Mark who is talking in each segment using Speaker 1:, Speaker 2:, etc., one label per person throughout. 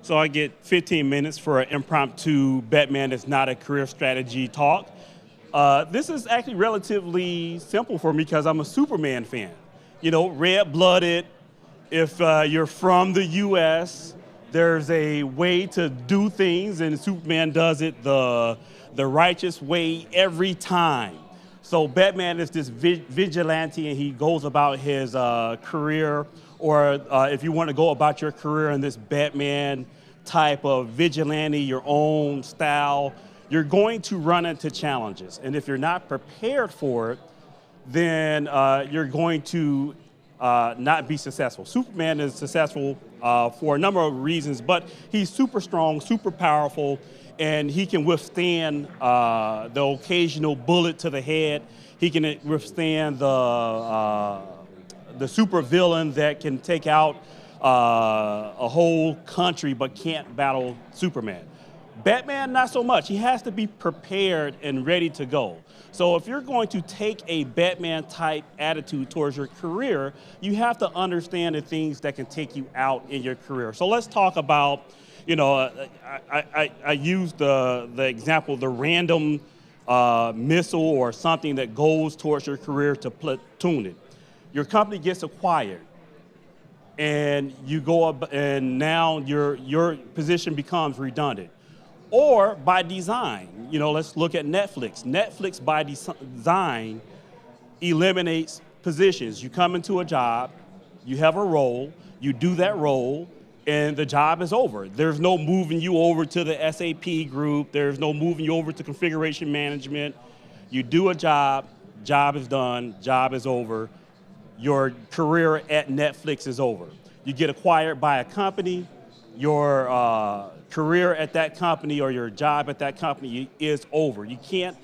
Speaker 1: So I get 15 minutes for an impromptu Batman is not a career strategy talk. This is actually relatively simple for me because I'm a Superman fan. You know, red-blooded. If you're from the US, there's a way to do things, and Superman does it the righteous way every time. So Batman is this vigilante, and he goes about his career, or if you want to go about your career in this Batman type of vigilante, your own style, you're going to run into challenges. And if you're not prepared for it, then you're going to not be successful. Superman is successful for a number of reasons, but he's super strong, super powerful, and he can withstand the occasional bullet to the head. He can withstand the super villain that can take out a whole country but can't battle Superman. Batman, not so much. He has to be prepared and ready to go. So if you're going to take a Batman-type attitude towards your career, you have to understand the things that can take you out in your career. So let's talk about, you know, I used the example, the random missile or something that goes towards your career to platoon it. Your company gets acquired, and you go up, and now your position becomes redundant. Or by design, you know, let's look at Netflix. Netflix by design eliminates positions. You come into a job, you have a role, you do that role, and the job is over. There's no moving you over to the SAP group. There's no moving you over to configuration management. You do a job is done, job is over. Your career at Netflix is over. You get acquired by a company, your career at that company or your job at that company is over. You can't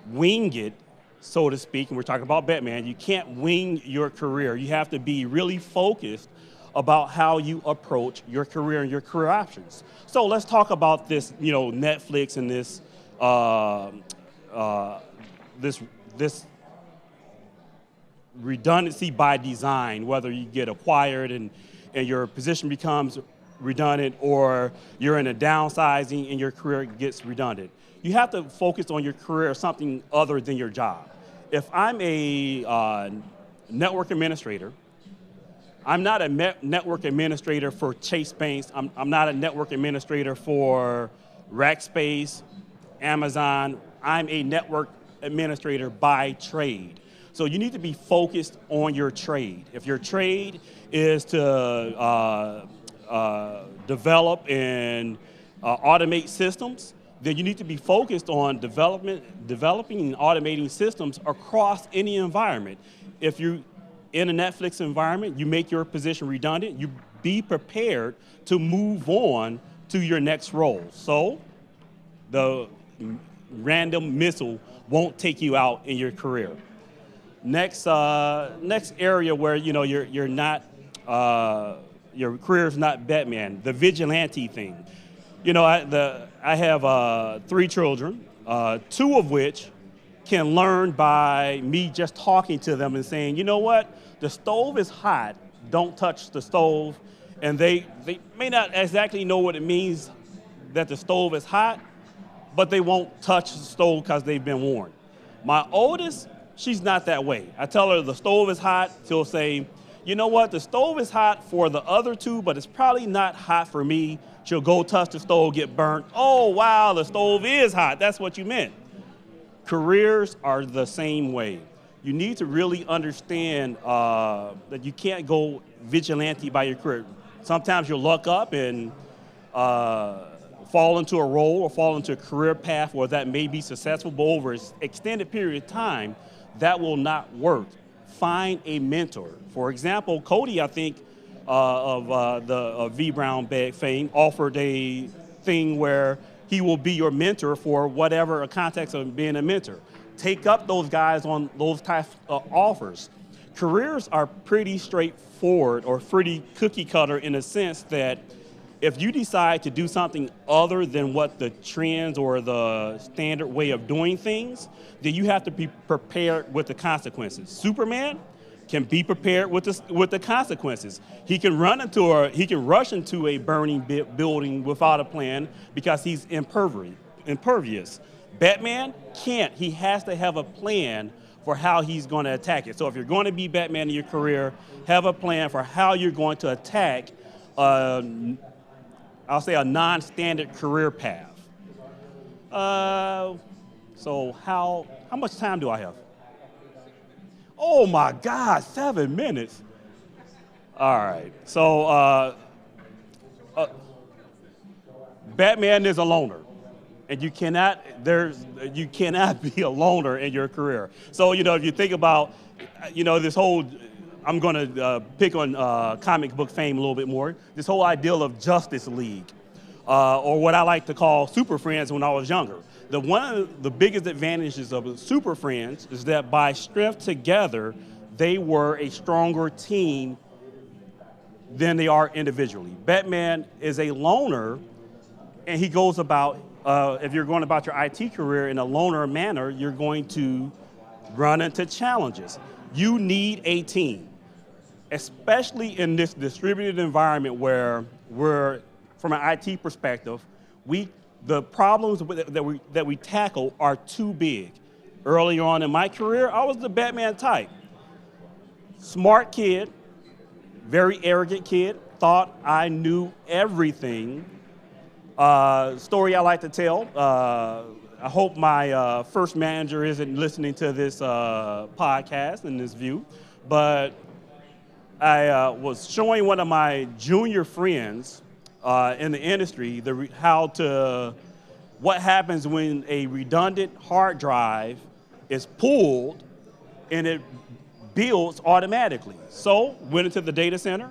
Speaker 1: wing it, so to speak, and we're talking about Batman. You can't wing your career. You have to be really focused about how you approach your career and your career options. So let's talk about this, you know, Netflix and this redundancy by design, whether you get acquired and your position becomes redundant, or you're in a downsizing and your career gets redundant. You have to focus on your career as something other than your job. If I'm a network administrator, I'm not a network administrator for Chase Banks. I'm not a network administrator for Rackspace, Amazon. I'm a network administrator by trade. So you need to be focused on your trade. If your trade is to develop and automate systems, then you need to be focused on developing and automating systems across any environment. If you're in a Netflix environment, you make your position redundant, you be prepared to move on to your next role. So the random missile won't take you out in your career. Next area where, you know, you're not your career is not Batman, the vigilante thing. You know, I have 3 children, 2 of which can learn by me just talking to them and saying, you know what, the stove is hot, don't touch the stove. And they may not exactly know what it means that the stove is hot, but they won't touch the stove because they've been warned. My oldest, she's not that way. I tell her the stove is hot, she'll say, you know what, the stove is hot for the other 2, but it's probably not hot for me. She'll go touch the stove, get burnt. Oh, wow, the stove is hot. That's what you meant. Careers are the same way. You need to really understand that you can't go vigilante by your career. Sometimes you'll luck up and fall into a role or fall into a career path where that may be successful, but over an extended period of time, that will not work. Find a mentor. For example, Cody, I think, of vBrownbag fame, offered a thing where he will be your mentor for whatever a context of being a mentor. Take up those guys on those types of offers. Careers are pretty straightforward or pretty cookie cutter in the sense that if you decide to do something other than what the trends or the standard way of doing things, then you have to be prepared with the consequences. Superman can be prepared with the consequences. He can rush into a burning building without a plan because he's impervious. Batman can't. He has to have a plan for how he's going to attack it. So if you're going to be Batman in your career, have a plan for how you're going to attack, I'll say, a non-standard career path. So how much time do I have? Oh my God, 7 minutes. All right, so Batman is a loner. And you cannot be a loner in your career. So, if you think about, this whole, I'm going to pick on comic book fame a little bit more, this whole ideal of Justice League, or what I like to call Super Friends when I was younger. One of the biggest advantages of Super Friends is that by strength together, they were a stronger team than they are individually. Batman is a loner, and he goes about, if you're going about your IT career in a loner manner, you're going to run into challenges. You need a team, especially in this distributed environment where we're, from an IT perspective, the problems that we tackle are too big. Early on in my career, I was the Batman type. Smart kid, very arrogant kid, thought I knew everything. Story I like to tell. I hope my first manager isn't listening to this podcast and this view, but I was showing one of my junior friends in the industry what happens when a redundant hard drive is pulled and it builds automatically. So went into the data center,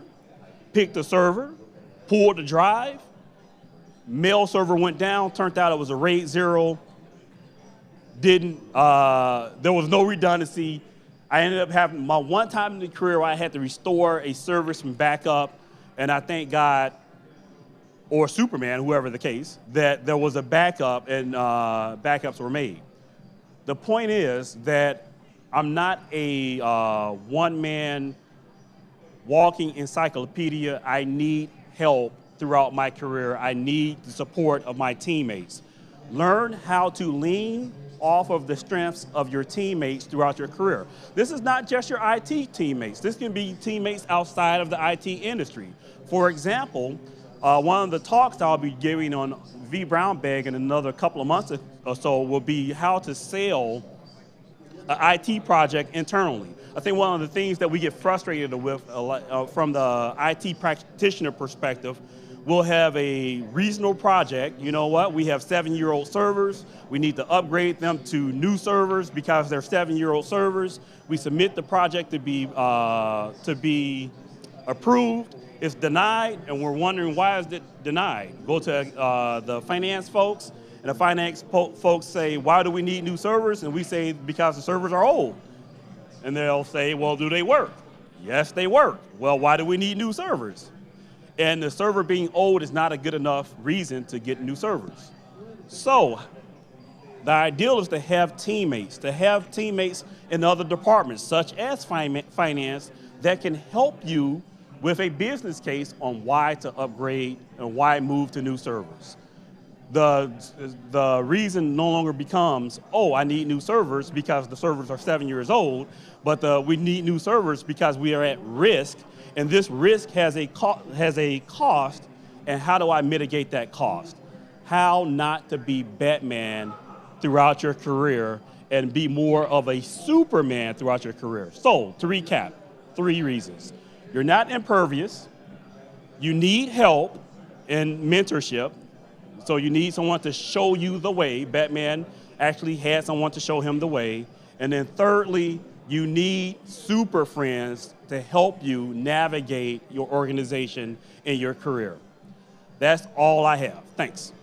Speaker 1: picked the server, pulled the drive, mail server went down, turned out it was a RAID 0, there was no redundancy. I ended up having my one time in the career where I had to restore a service from backup, and I thank God, or Superman, whoever the case, that there was a backup and backups were made. The point is that I'm not a one-man walking encyclopedia. I need help throughout my career. I need the support of my teammates. Learn how to lean off of the strengths of your teammates throughout your career. This is not just your IT teammates. This can be teammates outside of the IT industry. For example, one of the talks I'll be giving on vBrownbag in another couple of months or so will be how to sell an IT project internally. I think one of the things that we get frustrated with from the IT practitioner perspective, we'll have a reasonable project. You know what? We have 7-year-old servers. We need to upgrade them to new servers because they're 7-year-old servers. We submit the project to be approved. It's denied, and we're wondering why is it denied. Go to the finance folks, and the finance folks say, why do we need new servers? And we say, because the servers are old. And they'll say, well, do they work? Yes, they work. Well, why do we need new servers? And the server being old is not a good enough reason to get new servers. So the ideal is to have teammates in other departments, such as finance, that can help you with a business case on why to upgrade and why move to new servers. The reason no longer becomes, oh, I need new servers because the servers are 7 years old, but we need new servers because we are at risk, and this risk has a cost, and how do I mitigate that cost? How not to be Batman throughout your career and be more of a Superman throughout your career. So, to recap, 3 reasons. You're not impervious, you need help and mentorship, so you need someone to show you the way. Batman actually had someone to show him the way. And then thirdly, you need super friends to help you navigate your organization and your career. That's all I have. Thanks.